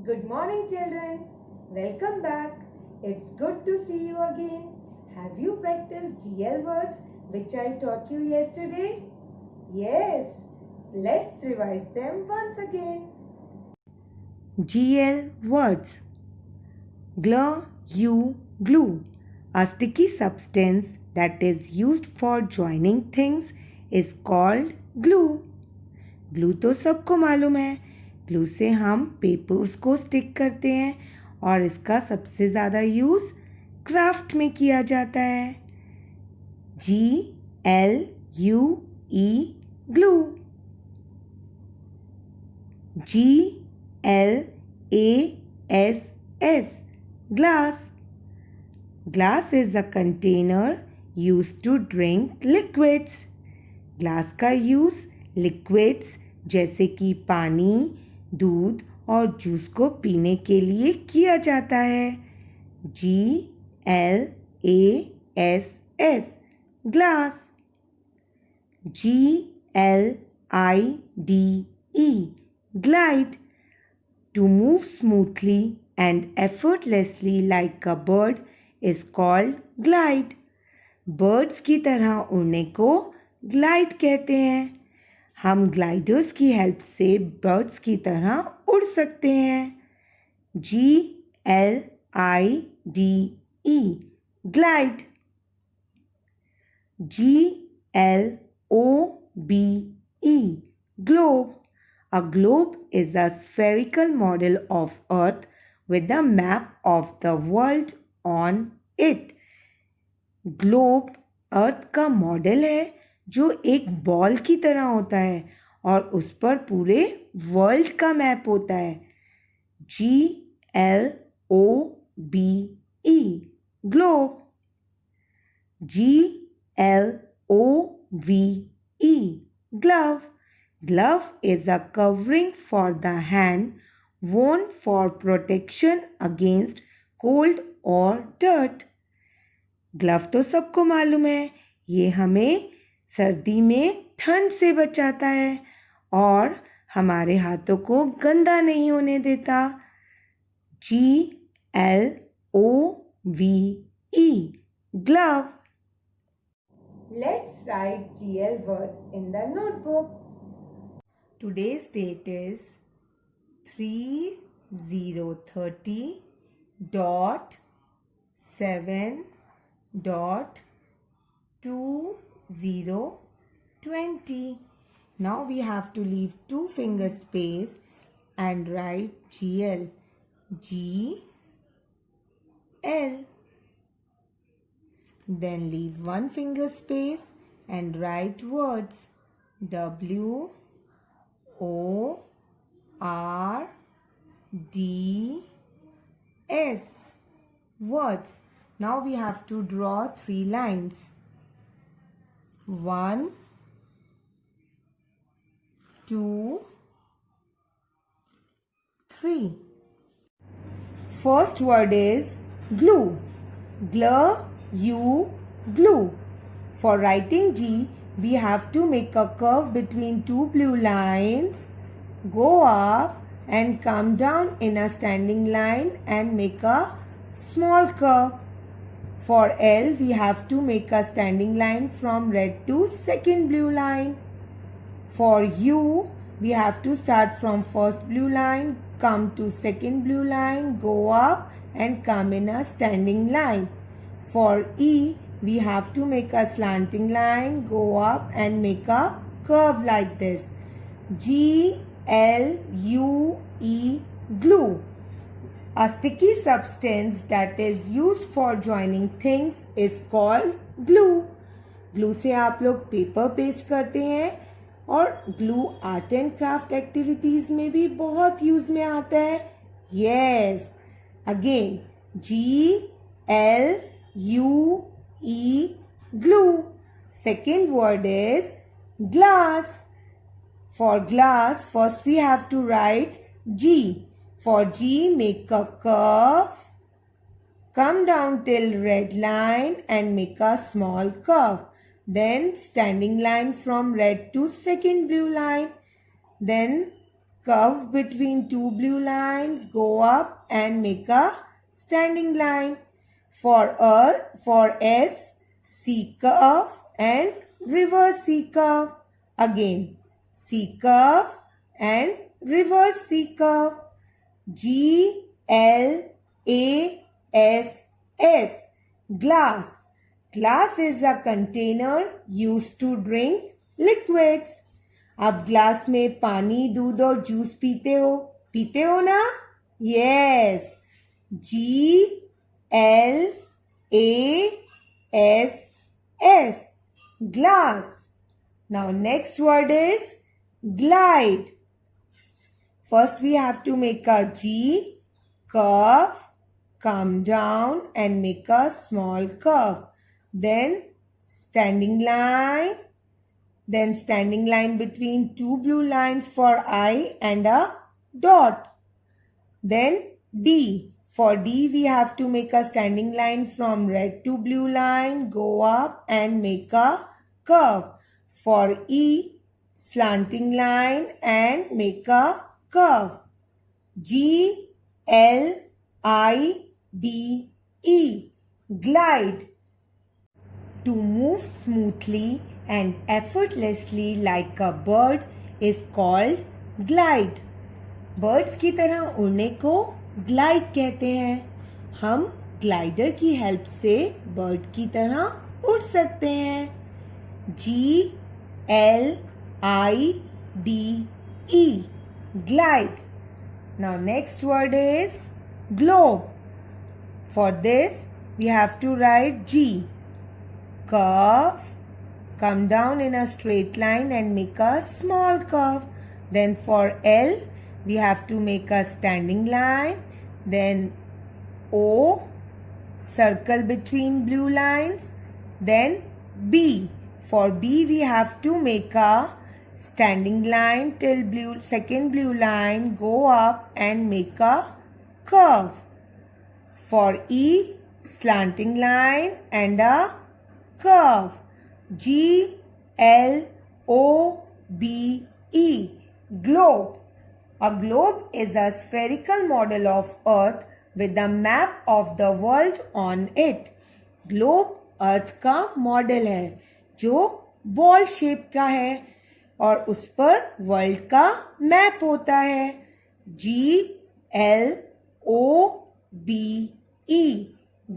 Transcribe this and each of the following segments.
Good morning, children. Welcome back. It's good to see you again. Have you practiced GL words which I taught you yesterday? Yes. Let's revise them once again. GL words. Glue. A sticky substance that is used for joining things is called glue. Glue तो सबको मालूम है. Glue से हम papers को stick करते हैं और इसका सबसे ज़्यादा यूज़ क्राफ्ट में किया जाता है. GLUE glue. GLASS glass. Glass is a container used to drink liquids. Glass का यूज़ लिक्विड्स जैसे कि पानी, दूध और जूस को पीने के लिए किया जाता है. GLASS glass. GLIDE glide. To move smoothly and effortlessly like a bird is called glide. Birds की तरह उड़ने को ग्लाइड कहते हैं. हम ग्लाइडर्स की हेल्प से बर्ड्स की तरह उड़ सकते हैं. GLIDE glide. GLOBE globe. A globe is a spherical model of Earth with a map of the world on it. Globe earth का मॉडल है जो एक बॉल की तरह होता है और उस पर पूरे वर्ल्ड का मैप होता है. GLOBE globe. GLOVE glove. Glove is a covering for the hand worn for protection against cold or dirt. Glove तो सबको मालूम है. ये हमें सर्दी में ठंड से बचाता है और हमारे हाथों को गंदा नहीं होने देता. GLOVE glove. Let's write GL words in the notebook. Today's date is 30/7/2020. Now we have to leave 2 finger space and write GL. GL. Then leave 1 finger space and write words. WORDS. Words. Now we have to draw 3 lines. 1, 2, 3. First word is glue. Glue. For writing G, we have to make a curve between 2 blue lines, go up and come down in a standing line and make a small curve. For L, we have to make a standing line from red to second blue line. For U, we have to start from first blue line, come to second blue line, go up and come in a standing line. For E, we have to make a slanting line, go up and make a curve like this. GLUE glue. A sticky substance that is used for joining things is called glue. Glue से आप लोग paper paste करते हैं और glue art and craft activities में भी बहुत use में आता है. Yes. Again GLUE glue. Second word is glass. For glass, first we have to write G. For G, make a curve, come down till red line and make a small curve. Then standing line from red to second blue line. Then curve between two blue lines, go up and make a standing line. For S, C curve and reverse C curve. Again, C curve and reverse C curve. G, L, A, S, S. Glass. Glass is a container used to drink liquids. आप glass में पानी, दूध और juice पीते हो ना? Yes. G, L, A, S, S. Glass. Now next word is glide. First we have to make a G, curve, come down and make a small curve. Then standing line between two blue lines for I and a dot. Then D. For D we have to make a standing line from red to blue line, go up and make a curve. For E, slanting line and make a curve. G, L, I, D, E. Glide. To move smoothly and effortlessly like a bird is called glide. Birds की तरह उड़ने को glide कहते हैं. हम glider की help से bird की तरह उड़ सकते हैं. G, L, I, D, E. Glide. Now next word is globe. For this we have to write G. Curve, come down in a straight line and make a small curve. Then for L we have to make a standing line. Then O, circle between blue lines. Then B. For B we have to make a standing line till second blue line, go up and make a curve. For E, slanting line and a curve. G, L, O, B, E. Globe. A globe is a spherical model of Earth with a map of the world on it. Globe अर्थ का model है जो ball shape का है और उस पर world का map होता है. Globe.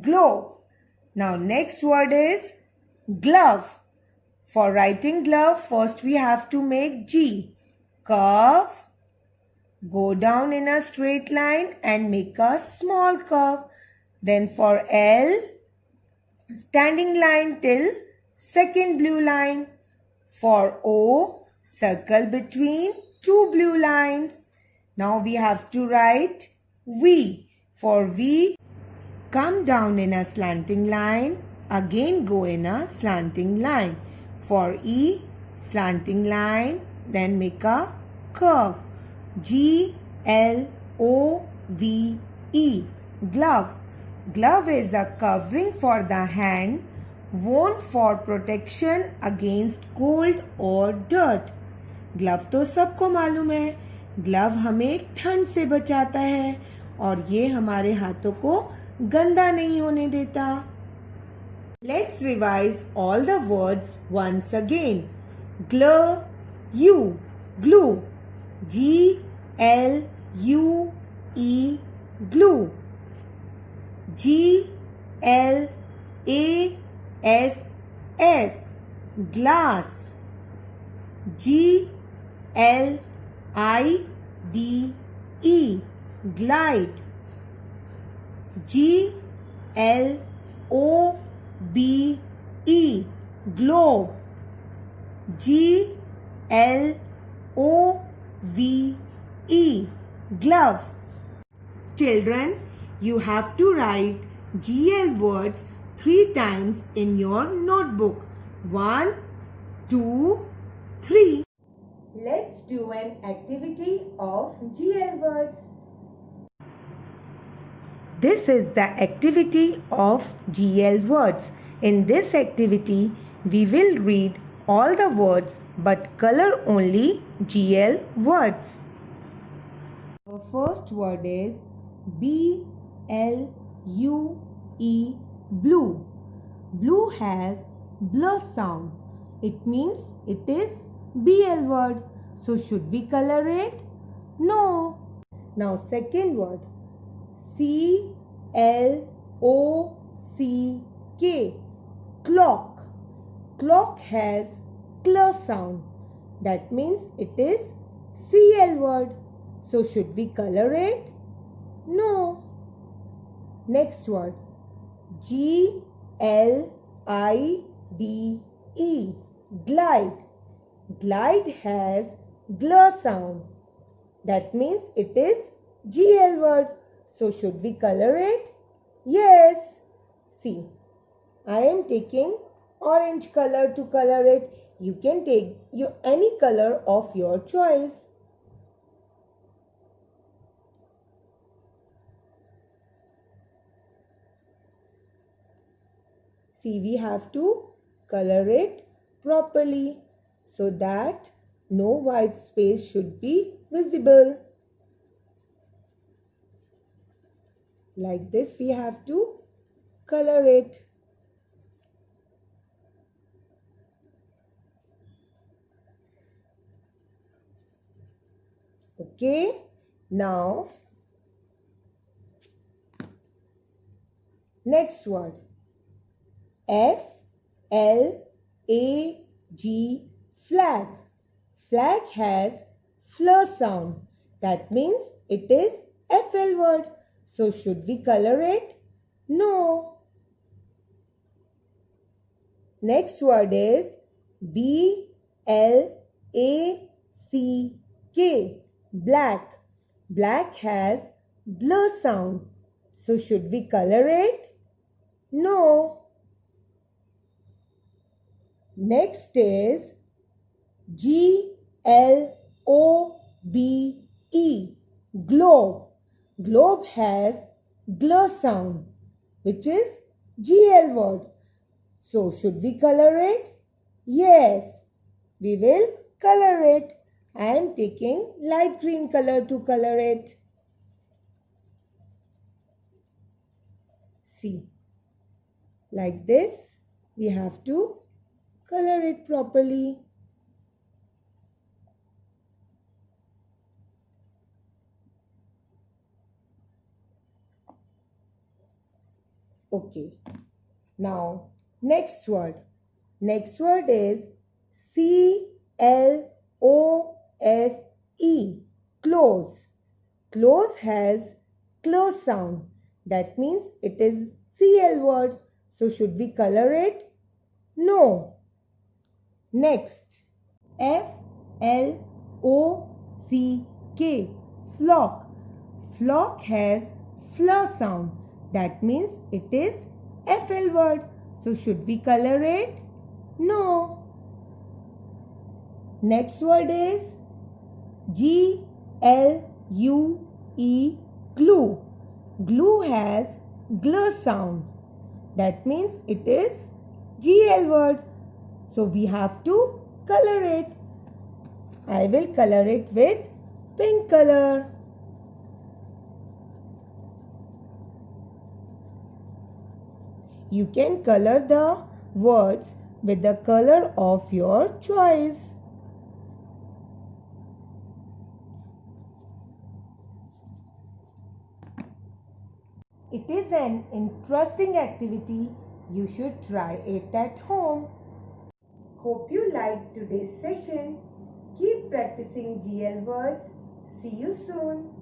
Globe. Now next word is glove. For writing glove, first we have to make G. Curve. Go down in a straight line and make a small curve. Then for L, standing line till second blue line. For O, circle between two blue lines. Now we have to write V. For V, come down in a slanting line. Again go in a slanting line. For E, slanting line. Then make a curve. Glove. Glove. Glove is a covering for the hand worn for protection against cold or dirt. Glove तो सबको मालूम है. Glove हमें ठंड से बचाता है और ये हमारे हाथों को गंदा नहीं होने देता. Let's revise all the words once again. Glue, glue. Glue. Glass. Glass. Glide. Glide. Globe. Globe. Glove. Children, you have to write GL words 3 times in your notebook. 1, 2, 3. Let's do an activity of GL words. This is the activity of GL words. In this activity, we will read all the words but color only GL words. The first word is B-L-U-E, blue. Blue has bl sound. It means it is BL word. So should we color it? No. Now second word, C-L-O-C-K, clock. Clock has cl sound. That means it is CL word. So should we color it? No. Next word, G-L-I-D-E, glide. Glide has gl sound. That means it is GL word. So should we color it? Yes. See, I am taking orange color to color it. You can take any color of your choice. See, we have to color it properly so that no white space should be visible. Like this we have to color it. Okay, now next word, F-L-A-G, flag. Flag has fl sound. That means it is FL word. So should we color it? No. Next word is B-L-A-C-K, black. Black has bl sound. So should we color it? No. Next is G-L-O-B-E, globe. Globe has gl sound, which is GL word. So should we color it? Yes, we will color it. I am taking light green color to color it. See, like this we have to color it properly. Okay, now next word. Next word is C-L-O-S-E, close. Close has close sound. That means it is CL word. So should we color it? No. Next, F-L-O-C-K, flock. Flock has fl sound. That means it is FL word. So should we color it? No. Next word is G-L-U-E, glue. Glue has gl sound. That means it is GL word. So we have to color it. I will color it with pink color. You can color the words with the color of your choice. It is an interesting activity. You should try it at home. Hope you liked today's session. Keep practicing GL words. See you soon.